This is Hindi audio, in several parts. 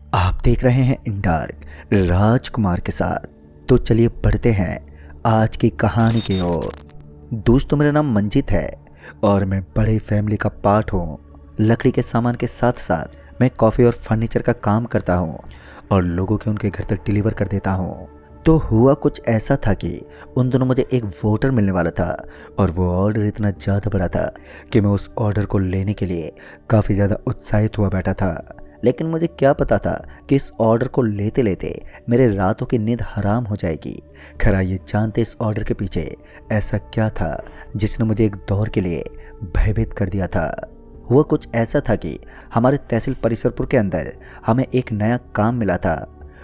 आप देख रहे हैं इन डार्क राजकुमार के साथ। तो चलिए बढ़ते हैं आज की कहानी की ओर। दोस्तों, मेरा नाम मंजित है और मैं बड़े फैमिली का पार्ट हूँ। लकड़ी के सामान के साथ साथ मैं कॉफ़ी और फर्नीचर का काम करता हूँ और लोगों के उनके घर तक डिलीवर कर देता हूँ। तो हुआ कुछ ऐसा था कि उन दिनों मुझे एक वोटर मिलने वाला था और वो ऑर्डर इतना ज़्यादा बड़ा था कि मैं उस ऑर्डर को लेने के लिए काफ़ी ज़्यादा उत्साहित हुआ बैठा था। लेकिन मुझे क्या पता था कि इस ऑर्डर को लेते लेते मेरे रातों की नींद हराम हो जाएगी। खरा ये जानते इस ऑर्डर के पीछे ऐसा क्या था जिसने मुझे एक दौर के लिए भयभीत कर दिया था। हुआ कुछ ऐसा था कि हमारे तहसील परिसरपुर के अंदर हमें एक नया काम मिला था।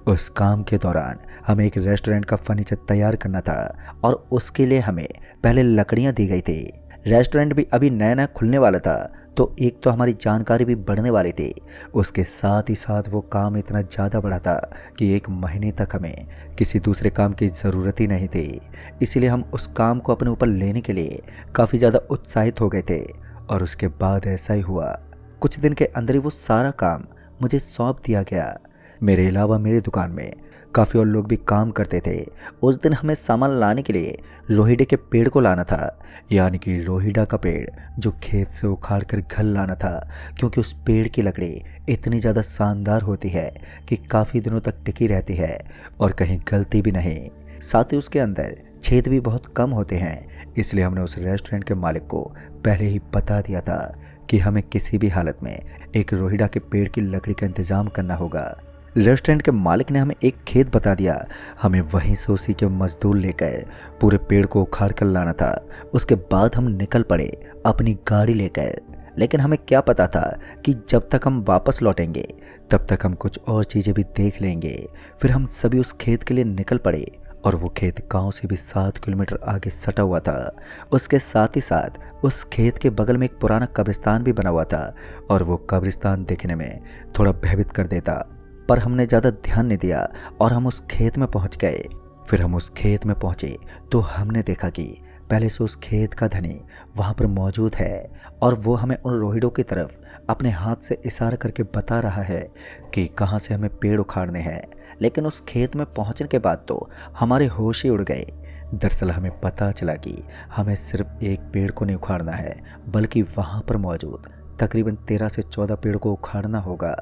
उस काम के दौरान हमें एक रेस्टोरेंट का फर्नीचर तैयार करना था और उसके लिए हमें पहले लकड़ियां दी गई थी। रेस्टोरेंट भी अभी नया नया खुलने वाला था, तो एक तो हमारी जानकारी भी बढ़ने वाली थी। उसके साथ ही साथ वो काम इतना ज़्यादा बड़ा था कि 1 महीने तक हमें किसी दूसरे काम की ज़रूरत ही नहीं थी। इसलिए हम उस काम को अपने ऊपर लेने के लिए काफ़ी ज़्यादा उत्साहित हो गए थे। और उसके बाद ऐसा ही हुआ, कुछ दिन के अंदर ही वो सारा काम मुझे सौंप दिया गया। मेरे अलावा मेरी दुकान में काफ़ी और लोग भी काम करते थे। उस दिन हमें सामान लाने के लिए रोहिड़े के पेड़ को लाना था, यानी कि रोहिड़ा का पेड़ जो खेत से उखाड़ कर घर लाना था, क्योंकि उस पेड़ की लकड़ी इतनी ज़्यादा शानदार होती है कि काफ़ी दिनों तक टिकी रहती है और कहीं गलती भी नहीं। साथ ही उसके अंदर छेद भी बहुत कम होते हैं। इसलिए हमने उस रेस्टोरेंट के मालिक को पहले ही बता दिया था कि हमें किसी भी हालत में एक रोहिड़ा के पेड़ की लकड़ी का इंतज़ाम करना होगा। रेस्टोरेंट के मालिक ने हमें एक खेत बता दिया, हमें वहीं से उसी के मजदूर लेकर पूरे पेड़ को उखाड़ कर लाना था। उसके बाद हम निकल पड़े अपनी गाड़ी लेकर। लेकिन हमें क्या पता था कि जब तक हम वापस लौटेंगे तब तक हम कुछ और चीज़ें भी देख लेंगे। फिर हम सभी उस खेत के लिए निकल पड़े और वो खेत गांव से भी 7 किलोमीटर आगे सटा हुआ था। उसके साथ ही साथ उस खेत के बगल में एक पुराना कब्रिस्तान भी बना हुआ था और वो कब्रिस्तान देखने में थोड़ा भयभीत कर देता, पर हमने ज़्यादा ध्यान नहीं दिया और हम उस खेत में पहुंच गए। फिर हम उस खेत में पहुंचे तो हमने देखा कि पहले से उस खेत का धनी वहां पर मौजूद है और वो हमें उन रोहिड़ों की तरफ अपने हाथ से इशारा करके बता रहा है कि कहां से हमें पेड़ उखाड़ने हैं। लेकिन उस खेत में पहुंचने के बाद तो हमारे होश ही उड़ गए। दरअसल हमें पता चला कि हमें सिर्फ एक पेड़ को नहीं उखाड़ना है, बल्कि वहां पर मौजूद तकरीबन 13 से 14 पेड़ को उखाड़ना होगा।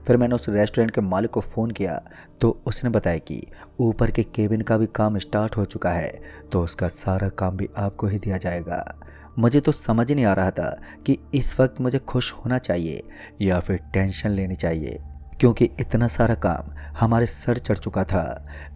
फिर मैंने उस रेस्टोरेंट के मालिक को फ़ोन किया तो उसने बताया कि ऊपर के केबिन का भी काम स्टार्ट हो चुका है, तो उसका सारा काम भी आपको ही दिया जाएगा। मुझे तो समझ ही नहीं आ रहा था कि इस वक्त मुझे खुश होना चाहिए या फिर टेंशन लेनी चाहिए, क्योंकि इतना सारा काम हमारे सर चढ़ चुका था।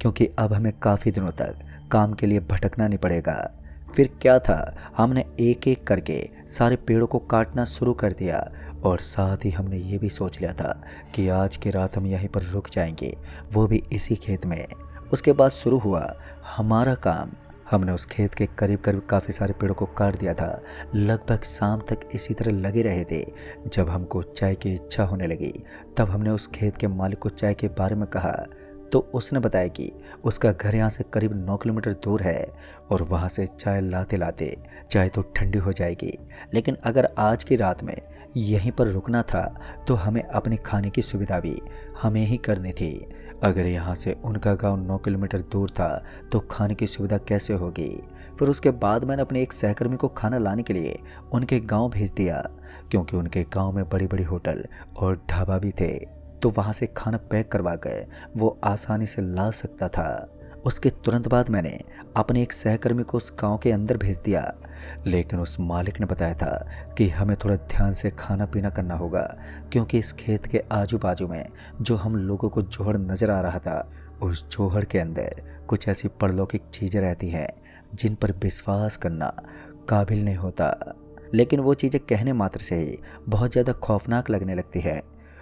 क्योंकि अब हमें काफ़ी दिनों तक काम के लिए भटकना नहीं पड़ेगा। फिर क्या था, हमने एक एक करके सारे पेड़ों को काटना शुरू कर दिया और साथ ही हमने ये भी सोच लिया था कि आज की रात हम यहीं पर रुक जाएंगे, वो भी इसी खेत में। उसके बाद शुरू हुआ हमारा काम। हमने उस खेत के करीब करीब काफ़ी सारे पेड़ों को काट दिया था। लगभग शाम तक इसी तरह लगे रहे थे। जब हमको चाय की इच्छा होने लगी तब हमने उस खेत के मालिक को चाय के बारे में कहा, तो उसने बताया कि उसका घर यहाँ से करीब 9 किलोमीटर दूर है और वहाँ से चाय लाते लाते चाय तो ठंडी हो जाएगी। लेकिन अगर आज की रात में यहीं पर रुकना था तो हमें अपने खाने की सुविधा भी हमें ही करनी थी। अगर यहाँ से उनका गांव 9 किलोमीटर दूर था तो खाने की सुविधा कैसे होगी। फिर उसके बाद मैंने अपने एक सहकर्मी को खाना लाने के लिए उनके गांव भेज दिया, क्योंकि उनके गांव में बड़ी बड़ी होटल और ढाबा भी थे, तो वहाँ से खाना पैक करवा कर वो आसानी से ला सकता था। उसके तुरंत बाद मैंने अपने एक सहकर्मी को उस गांव के अंदर भेज दिया। लेकिन उस मालिक ने बताया था कि हमें थोड़ा ध्यान से खाना पीना करना होगा, क्योंकि इस खेत के आजू बाजू में जो हम लोगों को जोहड़ नज़र आ रहा था, उस जोहड़ के अंदर कुछ ऐसी परलौकिक चीज़ें रहती हैं जिन पर विश्वास करना काबिल नहीं होता। लेकिन वो चीज़ें कहने मात्र से ही बहुत ज़्यादा खौफनाक लगने लगती है।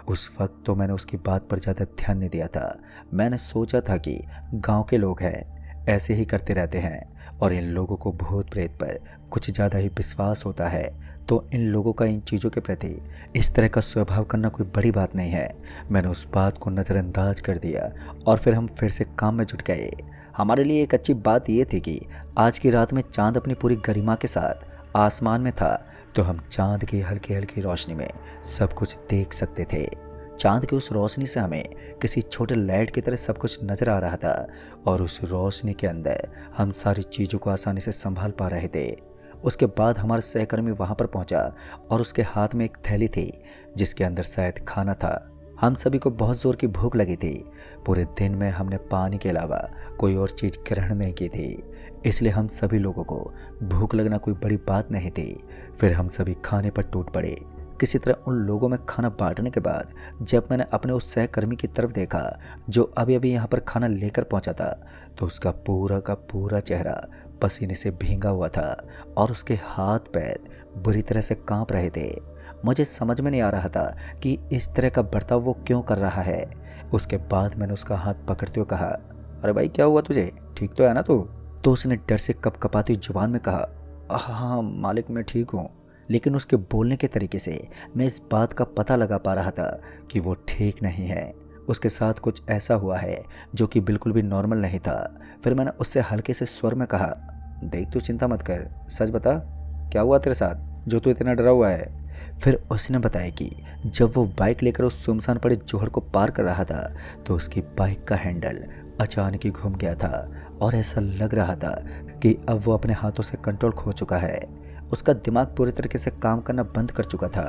उस वक्त तो मैंने उसकी बात पर ज़्यादा ध्यान नहीं दिया था। मैंने सोचा था कि गांव के लोग हैं, ऐसे ही करते रहते हैं और इन लोगों को भूत प्रेत पर कुछ ज़्यादा ही विश्वास होता है, तो इन लोगों का इन चीज़ों के प्रति इस तरह का स्वभाव करना कोई बड़ी बात नहीं है। मैंने उस बात को नज़रअंदाज कर दिया और फिर हम फिर से काम में जुट गए। हमारे लिए एक अच्छी बात यह थी कि आज की रात में चाँद अपनी पूरी गरिमा के साथ आसमान में था, तो हम चाँद की हल्की हल्की रोशनी में सब कुछ देख सकते थे। चांद की उस रोशनी से हमें किसी छोटे लाइट की तरह सब कुछ नजर आ रहा था और उस रोशनी के अंदर हम सारी चीज़ों को आसानी से संभाल पा रहे थे। उसके बाद हमारा सहकर्मी वहां पर पहुंचा और उसके हाथ में एक थैली थी जिसके अंदर शायद खाना था। हम सभी को बहुत जोर की भूख लगी थी। पूरे दिन में हमने पानी के अलावा कोई और चीज़ ग्रहण नहीं की थी, इसलिए हम सभी लोगों को भूख लगना कोई बड़ी बात नहीं थी। फिर हम सभी खाने पर टूट पड़े। किसी तरह उन लोगों में खाना बांटने के बाद जब मैंने अपने उस सहकर्मी की तरफ देखा जो अभी अभी यहाँ पर खाना लेकर पहुंचा था, तो उसका पूरा का पूरा चेहरा पसीने से भींगा हुआ था और उसके हाथ पैर बुरी तरह से कांप रहे थे। मुझे समझ में नहीं आ रहा था कि इस तरह का बर्ताव वो क्यों कर रहा है। उसके बाद मैंने उसका हाथ पकड़ते हुए कहा, अरे भाई क्या हुआ तुझे, ठीक तो है ना तू? तो उसने डर से कपकपाती जुबान में कहा, हाँ मालिक मैं ठीक हूँ। लेकिन उसके बोलने के तरीके से मैं इस बात का पता लगा पा रहा था कि वो ठीक नहीं है। उसके साथ कुछ ऐसा हुआ है जो कि बिल्कुल भी नॉर्मल नहीं था। फिर मैंने उससे हल्के से स्वर में कहा, देख तू चिंता मत कर, सच बता क्या हुआ तेरे साथ जो तू इतना डरा हुआ है। फिर उसने बताया कि जब वो बाइक लेकर उस सुनसान पड़े जोहड़ को पार कर रहा था तो उसकी बाइक का हैंडल अचानक ही घूम गया था और ऐसा लग रहा था कि अब वो अपने हाथों से कंट्रोल खो चुका है। उसका दिमाग पूरी तरीके से काम करना बंद कर चुका था।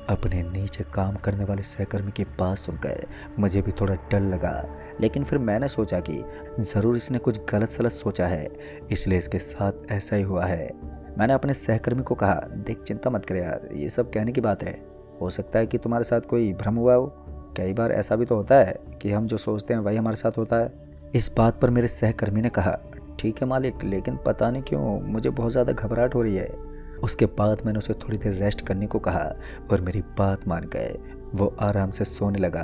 अपने नीचे काम करने वाले सहकर्मी की बात सुनकर मुझे भी थोड़ा डर लगा, लेकिन फिर मैंने सोचा कि ज़रूर इसने कुछ गलत सलत सोचा है, इसलिए इसके साथ ऐसा ही हुआ है। मैंने अपने सहकर्मी को कहा, देख चिंता मत कर यार, ये सब कहने की बात है, हो सकता है कि तुम्हारे साथ कोई भ्रम हुआ हो। कई बार ऐसा भी तो होता है कि हम जो सोचते हैं वही हमारे साथ होता है। इस बात पर मेरे सहकर्मी ने कहा, ठीक है मालिक, लेकिन पता नहीं क्यों मुझे बहुत ज़्यादा घबराहट हो रही है। उसके बाद मैंने उसे थोड़ी देर रेस्ट करने को कहा और मेरी बात मान गए। वो आराम से सोने लगा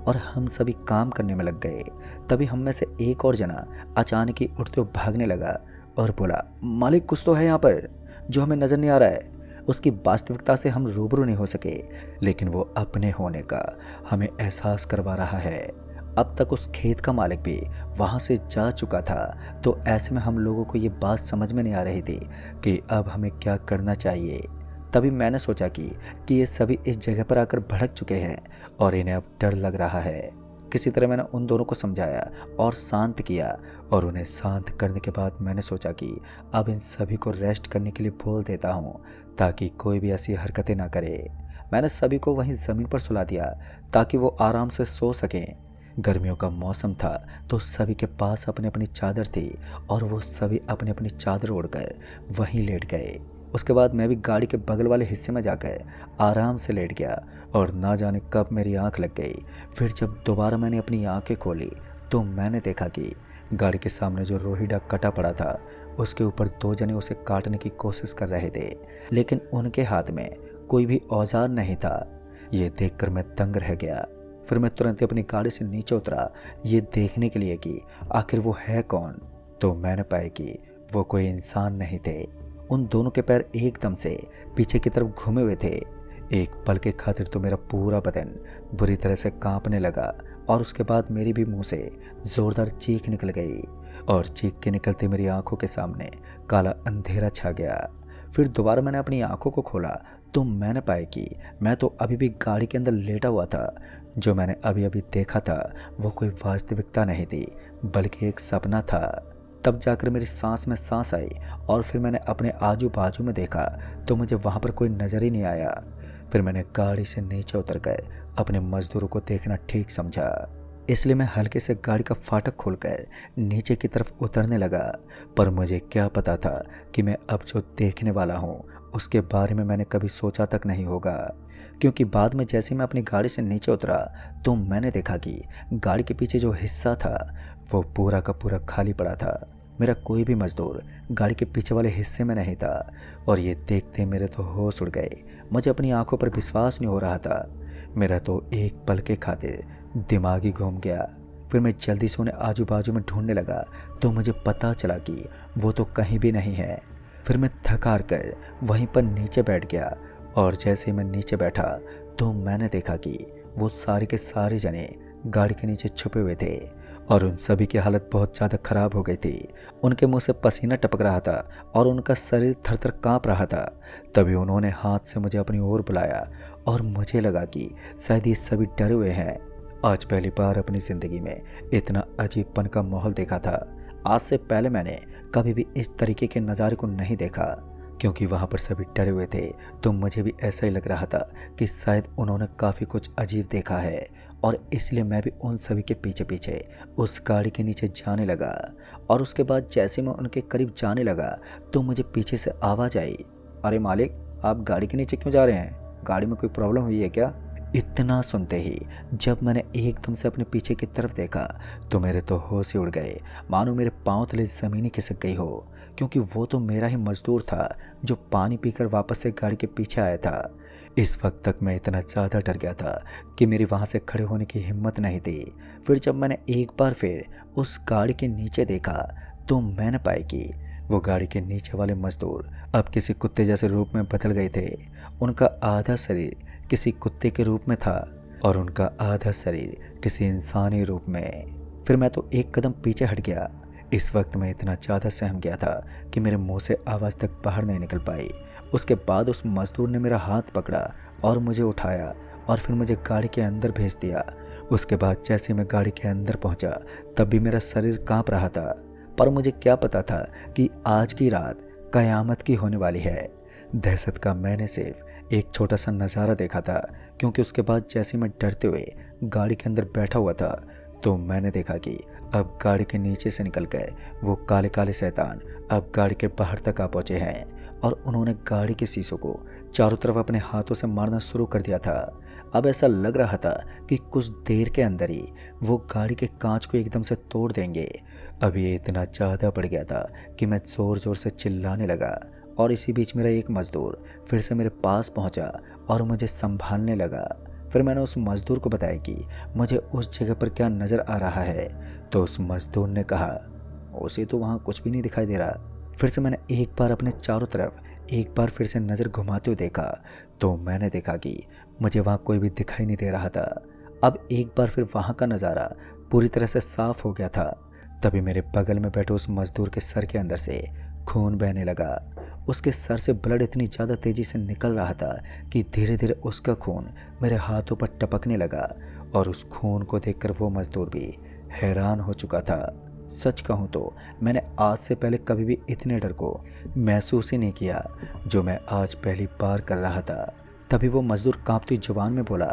और हम सभी काम करने में लग गए। तभी हम में से एक और जना अचानक ही उठते हुए भागने लगा और बोला, मालिक कुछ तो है यहाँ पर जो हमें नज़र नहीं आ रहा है। उसकी वास्तविकता से हम रूबरू नहीं हो सके, लेकिन वो अपने होने का हमें एहसास करवा रहा है। अब तक उस खेत का मालिक भी वहाँ से जा चुका था, तो ऐसे में हम लोगों को ये बात समझ में नहीं आ रही थी कि अब हमें क्या करना चाहिए। तभी मैंने सोचा कि ये सभी इस जगह पर आकर भड़क चुके हैं और इन्हें अब डर लग रहा है। किसी तरह मैंने उन दोनों को समझाया और शांत किया, और उन्हें शांत करने के बाद मैंने सोचा कि अब इन सभी को रेस्ट करने के लिए बोल देता हूँ ताकि कोई भी ऐसी हरकतें ना करे। मैंने सभी को वहीं ज़मीन पर सुला दिया ताकि वो आराम से सो सकें। गर्मियों का मौसम था तो सभी के पास अपनी अपनी चादर थी और वो सभी अपनी अपनी चादर ओढ़कर वहीं लेट गए। उसके बाद मैं भी गाड़ी के बगल वाले हिस्से में जाकर आराम से लेट गया और ना जाने कब मेरी आंख लग गई। फिर जब दोबारा मैंने अपनी आंखें खोली तो मैंने देखा कि गाड़ी के सामने जो रोहिड़ा कटा पड़ा था उसके ऊपर दो जने उसे काटने की कोशिश कर रहे थे, लेकिन उनके हाथ में कोई भी औजार नहीं था। ये देखकर मैं दंग रह गया। फिर मैं तुरंत अपनी गाड़ी से नीचे उतरा ये देखने के लिए कि आखिर वो है कौन। तो मैंने पाया कि वो कोई इंसान नहीं थे। उन दोनों के पैर एकदम से पीछे की तरफ घूमे हुए थे। एक पल के खातिर तो मेरा पूरा बदन बुरी तरह से कांपने लगा और उसके बाद मेरी भी मुंह से जोरदार चीख निकल गई और चीख के निकलते मेरी आंखों के सामने काला अंधेरा छा गया। फिर दोबारा मैंने अपनी आंखों को खोला तो मैंने पाया कि मैं तो अभी भी गाड़ी के अंदर लेटा हुआ था। जो मैंने अभी अभी देखा था वो कोई वास्तविकता नहीं थी बल्कि एक सपना था। तब जाकर मेरी सांस में सांस आई और फिर मैंने अपने आजू बाजू में देखा तो मुझे वहाँ पर कोई नज़र ही नहीं आया। फिर मैंने गाड़ी से नीचे उतरकर अपने मजदूरों को देखना ठीक समझा, इसलिए मैं हल्के से गाड़ी का फाटक खोलकर नीचे की तरफ उतरने लगा। पर मुझे क्या पता था कि मैं अब जो देखने वाला हूँ उसके बारे में मैंने कभी सोचा तक नहीं होगा, क्योंकि बाद में जैसे मैं अपनी गाड़ी से नीचे उतरा तो मैंने देखा कि गाड़ी के पीछे जो हिस्सा था वो पूरा का पूरा खाली पड़ा था। मेरा कोई भी मजदूर गाड़ी के पीछे वाले हिस्से में नहीं था और ये देखते मेरे तो होश उड़ गए। मुझे अपनी आंखों पर विश्वास नहीं हो रहा था। मेरा तो एक पल के खातिर दिमाग ही घूम गया। फिर मैं जल्दी से उन्हें आजू बाजू में ढूंढने लगा तो मुझे पता चला कि वो तो कहीं भी नहीं है। फिर मैं थक हार कर वहीं पर नीचे बैठ गया और जैसे ही मैं नीचे बैठा तो मैंने देखा कि वो सारे के सारे जने गाड़ी के नीचे छुपे हुए थे और उन सभी की हालत बहुत ज़्यादा ख़राब हो गई थी। उनके मुंह से पसीना टपक रहा था और उनका शरीर थर-थर काँप रहा था। तभी उन्होंने हाथ से मुझे अपनी ओर बुलाया और मुझे लगा कि शायद ये सभी डरे हुए हैं। आज पहली बार अपनी ज़िंदगी में इतना अजीबपन का माहौल देखा था। आज से पहले मैंने कभी भी इस तरीके के नज़ारे को नहीं देखा। क्योंकि वहाँ पर सभी डरे हुए थे तो मुझे भी ऐसा ही लग रहा था कि शायद उन्होंने काफ़ी कुछ अजीब देखा है, और इसलिए मैं भी उन सभी के पीछे पीछे उस गाड़ी के नीचे जाने लगा। और उसके बाद जैसे मैं उनके करीब जाने लगा तो मुझे पीछे से आवाज़ आई, अरे मालिक, आप गाड़ी के नीचे क्यों जा रहे हैं? गाड़ी में कोई प्रॉब्लम हुई है क्या? इतना सुनते ही जब मैंने एकदम से अपने पीछे की तरफ देखा तो मेरे तो होश ही उड़ गए, मानो मेरे पांव तले ज़मीन ही खिसक गई हो। क्योंकि वो तो मेरा ही मजदूर था जो पानी पीकर वापस से गाड़ी के पीछे आया था। इस वक्त तक मैं इतना ज़्यादा डर गया था कि मेरी वहाँ से खड़े होने की हिम्मत नहीं थी। फिर जब मैंने एक बार फिर उस गाड़ी के नीचे देखा तो मैंने पाया कि वो गाड़ी के नीचे वाले मजदूर अब किसी कुत्ते जैसे रूप में बदल गए थे। उनका आधा शरीर किसी कुत्ते के रूप में था और उनका आधा शरीर किसी इंसानी रूप में। फिर मैं तो एक कदम पीछे हट गया। इस वक्त मैं इतना ज़्यादा सहम गया था कि मेरे मुंह से आवाज़ तक बाहर नहीं निकल पाई। उसके बाद उस मजदूर ने मेरा हाथ पकड़ा और मुझे उठाया और फिर मुझे गाड़ी के अंदर भेज दिया। उसके बाद जैसे मैं गाड़ी के अंदर पहुंचा तब भी मेरा शरीर कांप रहा था, पर मुझे क्या पता था कि आज की रात कयामत की होने वाली है। दहशत का मैंने सिर्फ एक छोटा सा नज़ारा देखा था, क्योंकि उसके बाद जैसे मैं डरते हुए गाड़ी के अंदर बैठा हुआ था तो मैंने देखा कि अब गाड़ी के नीचे से निकल गए वो काले काले शैतान अब गाड़ी के बाहर तक आ पहुंचे हैं और उन्होंने गाड़ी के शीशों को चारों तरफ अपने हाथों से मारना शुरू कर दिया था। अब ऐसा लग रहा था कि कुछ देर के अंदर ही वो गाड़ी के कांच को एकदम से तोड़ देंगे। अब ये इतना ज़्यादा बढ़ गया था कि मैं ज़ोर ज़ोर से चिल्लाने लगा और इसी बीच मेरा एक मज़दूर फिर से मेरे पास पहुंचा और मुझे संभालने लगा। फिर मैंने उस मज़दूर को बताया कि मुझे उस जगह पर क्या नज़र आ रहा है, तो उस मज़दूर ने कहा, उसे तो वहाँ कुछ भी नहीं दिखाई दे रहा। फिर से मैंने एक बार अपने चारों तरफ एक बार फिर से नज़र घुमाते हुए देखा तो मैंने देखा कि मुझे वहाँ कोई भी दिखाई नहीं दे रहा था। अब एक बार फिर वहाँ का नज़ारा पूरी तरह से साफ हो गया था। तभी मेरे बगल में बैठे उस मज़दूर के सर के अंदर से खून बहने लगा। उसके सर से ब्लड इतनी ज़्यादा तेज़ी से निकल रहा था कि धीरे धीरे उसका खून मेरे हाथों पर टपकने लगा और उस खून को देखकर वो मज़दूर भी हैरान हो चुका था। सच कहूँ तो मैंने आज से पहले कभी भी इतने डर को महसूस ही नहीं किया जो मैं आज पहली बार कर रहा था। तभी वो मज़दूर कांपती जुबान में बोला,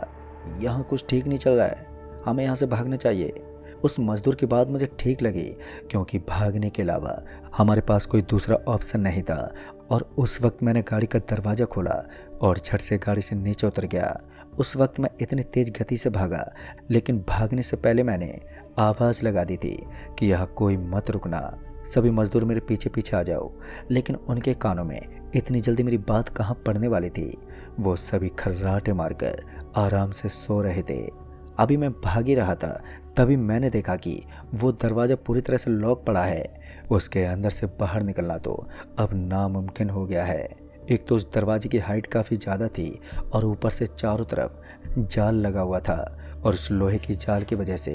यहाँ कुछ ठीक नहीं चल रहा है, हमें यहाँ से भागना चाहिए। उस मज़दूर की बात मुझे ठीक लगी, क्योंकि भागने के अलावा हमारे पास कोई दूसरा ऑप्शन नहीं था। और उस वक्त मैंने गाड़ी का दरवाज़ा खोला और झट से गाड़ी से नीचे उतर गया। उस वक्त मैं इतनी तेज़ गति से भागा, लेकिन भागने से पहले मैंने आवाज़ लगा दी थी कि यहाँ कोई मत रुकना, सभी मज़दूर मेरे पीछे पीछे आ जाओ। लेकिन उनके कानों में इतनी जल्दी मेरी बात कहाँ पड़ने वाली थी। वो सभी खर्राटे मारकर आराम से सो रहे थे। अभी मैं भाग ही रहा था, तभी मैंने देखा कि वो दरवाज़ा पूरी तरह से लॉक पड़ा है। उसके अंदर से बाहर निकलना तो अब नामुमकिन हो गया है। एक तो उस दरवाजे की हाइट काफ़ी ज़्यादा थी और ऊपर से चारों तरफ जाल लगा हुआ था, और उस लोहे की जाल की वजह से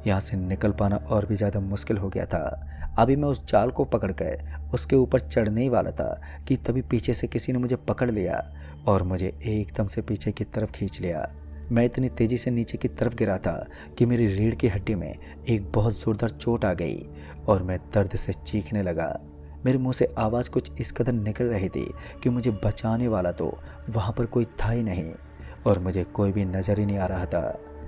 यहाँ से निकल पाना और भी ज़्यादा मुश्किल हो गया था। अभी मैं उस जाल को पकड़कर उसके ऊपर चढ़ने ही वाला था कि तभी पीछे से किसी ने मुझे पकड़ लिया और मुझे एकदम से पीछे की तरफ खींच लिया। मैं इतनी तेज़ी से नीचे की तरफ गिरा था कि मेरी रीढ़ की हड्डी में एक बहुत ज़ोरदार चोट आ गई और मैं दर्द से चीखने लगा। मेरे मुंह से आवाज़ कुछ इस कदर निकल रही थी कि मुझे बचाने वाला तो वहाँ पर कोई था ही नहीं और मुझे कोई भी नज़र ही नहीं आ रहा था।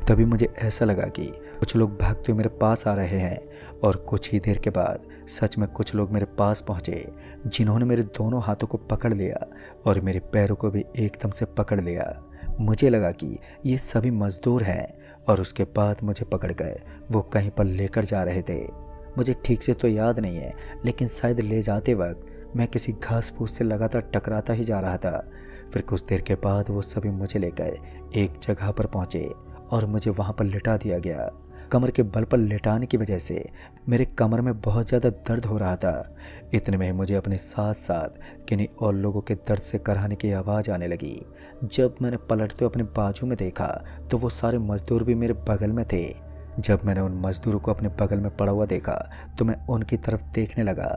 तभी मुझे ऐसा लगा कि कुछ लोग भागते हुए मेरे पास आ रहे हैं, और कुछ ही देर के बाद सच में कुछ लोग मेरे पास पहुँचे, जिन्होंने मेरे दोनों हाथों को पकड़ लिया और मेरे पैरों को भी एकदम से पकड़ लिया। मुझे लगा कि ये सभी मज़दूर हैं और उसके बाद मुझे पकड़कर वो कहीं पर लेकर जा रहे थे। मुझे ठीक से तो याद नहीं है, लेकिन शायद ले जाते वक्त मैं किसी घास फूस से लगातार टकराता ही जा रहा था। फिर कुछ देर के बाद वो सभी मुझे लेकर एक जगह पर पहुँचे और मुझे वहाँ पर लिटा दिया गया। कमर के बल पर लेटाने की वजह से मेरे कमर में बहुत ज़्यादा दर्द हो रहा था। इतने में मुझे अपने साथ साथ किन्हीं और लोगों के दर्द से कराहने की आवाज़ आने लगी। जब मैंने पलटते अपने बाजू में देखा तो वो सारे मज़दूर भी मेरे बगल में थे। जब मैंने उन मजदूरों को अपने बगल में पड़ा हुआ देखा तो मैं उनकी तरफ देखने लगा।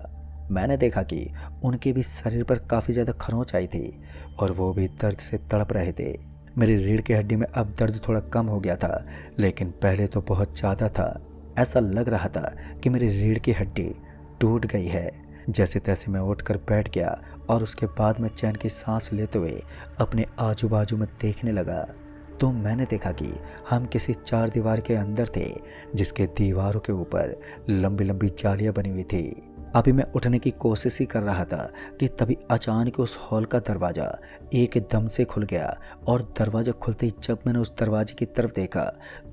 मैंने देखा कि उनके भी शरीर पर काफ़ी ज़्यादा खरोंच आई थी और वो भी दर्द से तड़प रहे थे। मेरी रीढ़ की हड्डी में अब दर्द थोड़ा कम हो गया था, लेकिन पहले तो बहुत ज़्यादा था। ऐसा लग रहा था कि मेरी रीढ़ की हड्डी टूट गई है। जैसे तैसे मैं उठकर बैठ गया और उसके बाद मैं चैन की सांस लेते हुए अपने आजू बाजू में देखने लगा। तो मैंने देखा कि हम किसी चार दीवार के अंदर थे, जिसके दीवारों के ऊपर लंबी लंबी जालियां बनी हुई थी। अभी मैं उठने की कोशिश ही कर रहा था कि तभी अचानक उस हॉल का दरवाज़ा एकदम से खुल गया और दरवाज़ा खुलते ही जब मैंने उस दरवाजे की तरफ देखा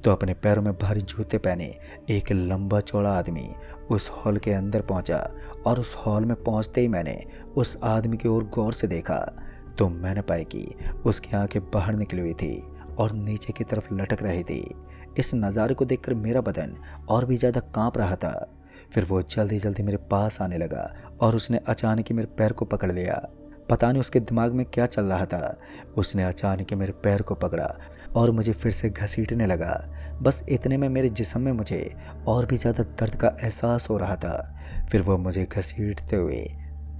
तो अपने पैरों में भारी जूते पहने एक लंबा चौड़ा आदमी उस हॉल के अंदर पहुंचा। और उस हॉल में पहुंचते ही मैंने उस आदमी की ओर गौर से देखा तो मैंने पाया कि उसकी आंखें बाहर निकली हुई थी और नीचे की तरफ लटक रही थी। इस नज़ारे को देखकर मेरा बदन और भी ज़्यादा कांप रहा था। फिर वो जल्दी जल्दी मेरे पास आने लगा और उसने अचानक ही मेरे पैर को पकड़ लिया। पता नहीं उसके दिमाग में क्या चल रहा था। उसने अचानक ही मेरे पैर को पकड़ा और मुझे फिर से घसीटने लगा। बस इतने में मेरे जिस्म में मुझे और भी ज़्यादा दर्द का एहसास हो रहा था। फिर वो मुझे घसीटते हुए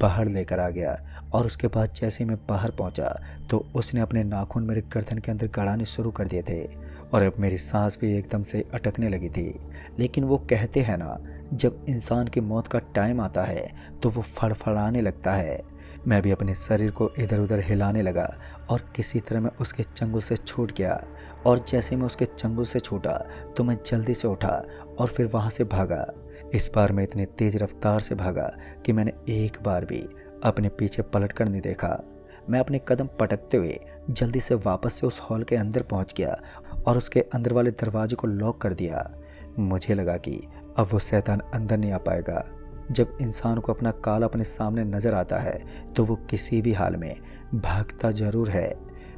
बाहर लेकर आ गया और उसके बाद जैसे ही मैं बाहर पहुंचा तो उसने अपने नाखून मेरे गर्दन के अंदर गड़ाने शुरू कर दिए थे और अब मेरी सांस भी एकदम से अटकने लगी थी। लेकिन वो कहते हैं ना, जब इंसान की मौत का टाइम आता है तो वो फड़फड़ाने लगता है। मैं भी अपने शरीर को इधर उधर हिलाने लगा और किसी तरह मैं उसके चंगुल से छूट गया। और जैसे मैं उसके चंगुल से छूटा तो मैं जल्दी से उठा और फिर वहाँ से भागा। इस बार मैं इतनी तेज रफ्तार से भागा कि मैंने एक बार भी अपने पीछे पलट कर नहीं देखा। मैं अपने कदम पटकते हुए जल्दी से वापस से उस हॉल के अंदर पहुंच गया और उसके अंदर वाले दरवाजे को लॉक कर दिया। मुझे लगा कि अब वो शैतान अंदर नहीं आ पाएगा। जब इंसान को अपना काल अपने सामने नजर आता है तो वो किसी भी हाल में भागता जरूर है।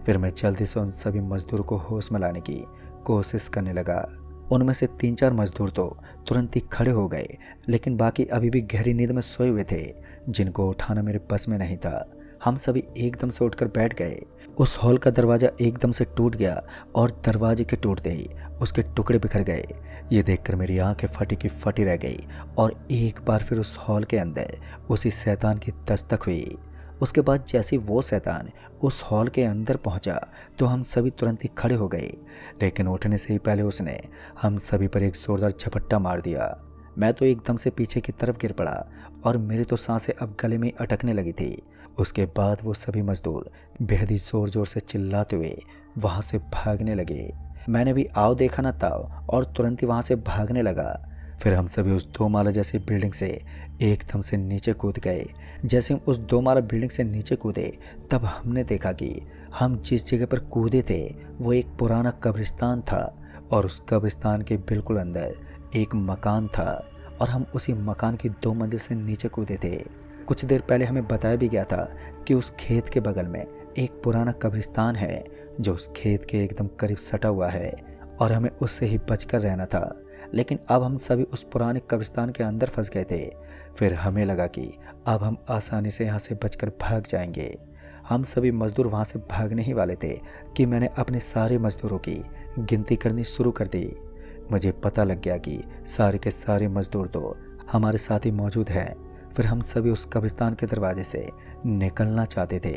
फिर मैं जल्दी से उन सभी मजदूरों को होश में लाने की कोशिश करने लगा। उनमें से 3-4 मजदूर तो तुरंत ही खड़े हो गए, लेकिन बाकी अभी भी गहरी नींद में सोए हुए थे, जिनको उठाना मेरे बस में नहीं था। हम सभी एकदम से उठकर बैठ गए। उस हॉल का दरवाज़ा एकदम से टूट गया और दरवाजे के टूटते ही उसके टुकड़े बिखर गए। ये देखकर मेरी आंखें फटी की फटी रह गई और एक बार फिर उस हॉल के अंदर उसी शैतान की दस्तक हुई। उसके बाद जैसे वो शैतान उस हॉल के अंदर पहुंचा तो हम सभी तुरंत ही खड़े हो गए, लेकिन उठने से ही पहले उसने हम सभी पर एक जोरदार झपट्टा मार दिया। मैं तो एकदम से पीछे की तरफ गिर पड़ा और मेरी तो सांसें अब गले में अटकने लगी थी। उसके बाद वो सभी मजदूर बेहद ही जोर जोर से चिल्लाते हुए वहाँ से भागने लगे। मैंने भी आओ देखा ना ताओ और तुरंत ही वहाँ से भागने लगा। फिर हम सभी उस 2 माला जैसी बिल्डिंग से एकदम से नीचे कूद गए। जैसे हम उस 2 माला बिल्डिंग से नीचे कूदे तब हमने देखा कि हम जिस जगह पर कूदे थे वो एक पुराना कब्रिस्तान था और उस कब्रिस्तान के बिल्कुल अंदर एक मकान था और हम उसी मकान की 2 मंजिल से नीचे कूदे थे। कुछ देर पहले हमें बताया भी गया था कि उस खेत के बगल में एक पुराना कब्रिस्तान है जो उस खेत के एकदम करीब सटा हुआ है और हमें उससे ही बचकर रहना था। लेकिन अब हम सभी उस पुराने कब्रिस्तान के अंदर फंस गए थे। फिर हमें लगा कि अब हम आसानी से यहाँ से बचकर भाग जाएंगे। हम सभी मजदूर वहाँ से भागने ही वाले थे कि मैंने अपने सारे मजदूरों की गिनती करनी शुरू कर दी। मुझे पता लग गया कि सारे के सारे मजदूर तो हमारे साथ ही मौजूद हैं। फिर हम सभी उस कब्रिस्तान के दरवाजे से निकलना चाहते थे,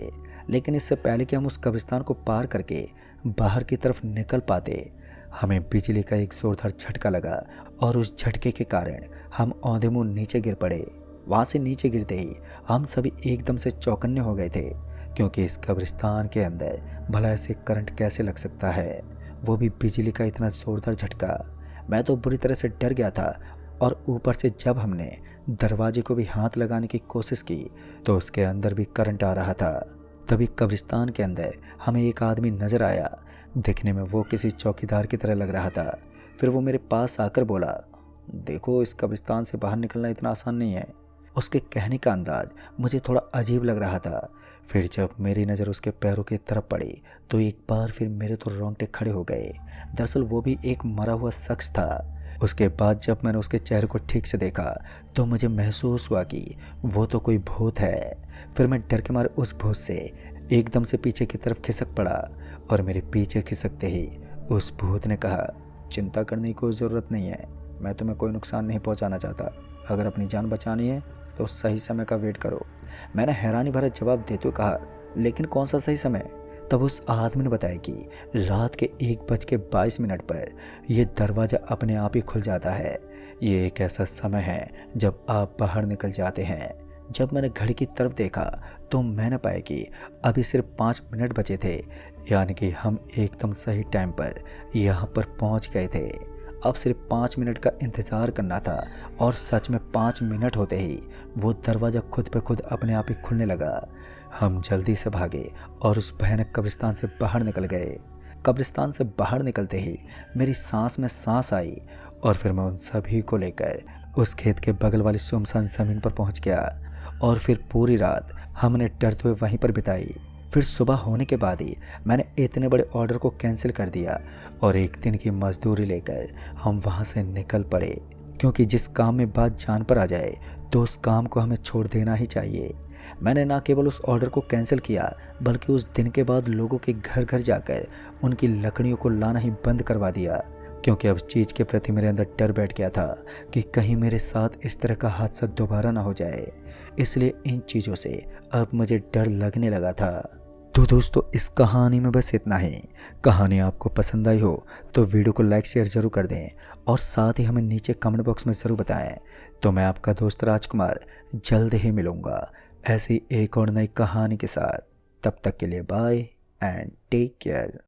लेकिन इससे पहले कि हम उस कब्रिस्तान को पार करके बाहर की तरफ निकल पाते हमें बिजली का एक जोरदार झटका लगा और उस झटके के कारण हम औंधे मुंह नीचे गिर पड़े। वहाँ से नीचे गिरते ही हम सभी एकदम से चौकन्ने हो गए थे, क्योंकि इस कब्रिस्तान के अंदर भला ऐसे करंट कैसे लग सकता है, वो भी बिजली का इतना जोरदार झटका। मैं तो बुरी तरह से डर गया था और ऊपर से जब हमने दरवाजे को भी हाथ लगाने की कोशिश की तो उसके अंदर भी करंट आ रहा था। तभी कब्रिस्तान के अंदर हमें एक आदमी नजर आया। दिखने में वो किसी चौकीदार की तरह लग रहा था। फिर वो मेरे पास आकर बोला, देखो इस कब्रिस्तान से बाहर निकलना इतना आसान नहीं है। उसके कहने का अंदाज मुझे थोड़ा अजीब लग रहा था। फिर जब मेरी नज़र उसके पैरों की तरफ पड़ी तो एक बार फिर मेरे तो रोंगटे खड़े हो गए। दरअसल वो भी एक मरा हुआ शख्स था। उसके बाद जब मैंने उसके चेहरे को ठीक से देखा तो मुझे महसूस हुआ कि वो तो कोई भूत है। फिर मैं डर के मारे उस भूत से एकदम से पीछे की तरफ खिसक पड़ा और मेरे पीछे खिसकते ही उस भूत ने कहा, चिंता करने की कोई ज़रूरत नहीं है। मैं तुम्हें कोई नुकसान नहीं पहुंचाना चाहता। अगर अपनी जान बचानी है तो सही समय का वेट करो। मैंने हैरानी भरा जवाब देते हुए कहा, लेकिन कौन सा सही समय? तब उस आदमी ने बताया कि रात के 1:22 पर यह दरवाज़ा अपने आप ही खुल जाता है। ये एक ऐसा समय है जब आप बाहर निकल जाते हैं। जब मैंने घड़ी की तरफ देखा तो मैंने पाया कि अभी सिर्फ 5 मिनट बचे थे, यानी कि हम एकदम सही टाइम पर यहाँ पर पहुँच गए थे। अब सिर्फ 5 मिनट का इंतज़ार करना था और सच में 5 मिनट होते ही वो दरवाज़ा खुद पे खुद अपने आप ही खुलने लगा। हम जल्दी से भागे और उस भयानक कब्रिस्तान से बाहर निकल गए। कब्रिस्तान से बाहर निकलते ही मेरी सांस में सांस आई और फिर मैं उन सभी को लेकर उस खेत के बगल वाली सुनसान ज़मीन पर पहुंच गया। और फिर पूरी रात हमने डरते हुए वहीं पर बिताई। फिर सुबह होने के बाद ही मैंने इतने बड़े ऑर्डर को कैंसिल कर दिया और एक दिन की मजदूरी लेकर हम वहाँ से निकल पड़े, क्योंकि जिस काम में बात जान पर आ जाए तो उस काम को हमें छोड़ देना ही चाहिए। मैंने ना केवल उस ऑर्डर को कैंसिल किया बल्कि उस दिन के बाद लोगों के घर घर जाकर उनकी लकड़ियों को लाना ही बंद करवा दिया, क्योंकि अब चीज़ के प्रति मेरे अंदर डर बैठ गया था कि कहीं मेरे साथ इस तरह का हादसा दोबारा ना हो जाए। इसलिए इन चीज़ों से अब मुझे डर लगने लगा था। तो दोस्तों, इस कहानी में बस इतना ही। कहानी आपको पसंद आई हो तो वीडियो को लाइक शेयर ज़रूर कर दें और साथ ही हमें नीचे कमेंट बॉक्स में ज़रूर बताएं। तो मैं आपका दोस्त राजकुमार जल्द ही मिलूँगा ऐसी एक और नई कहानी के साथ। तब तक के लिए बाय एंड टेक केयर।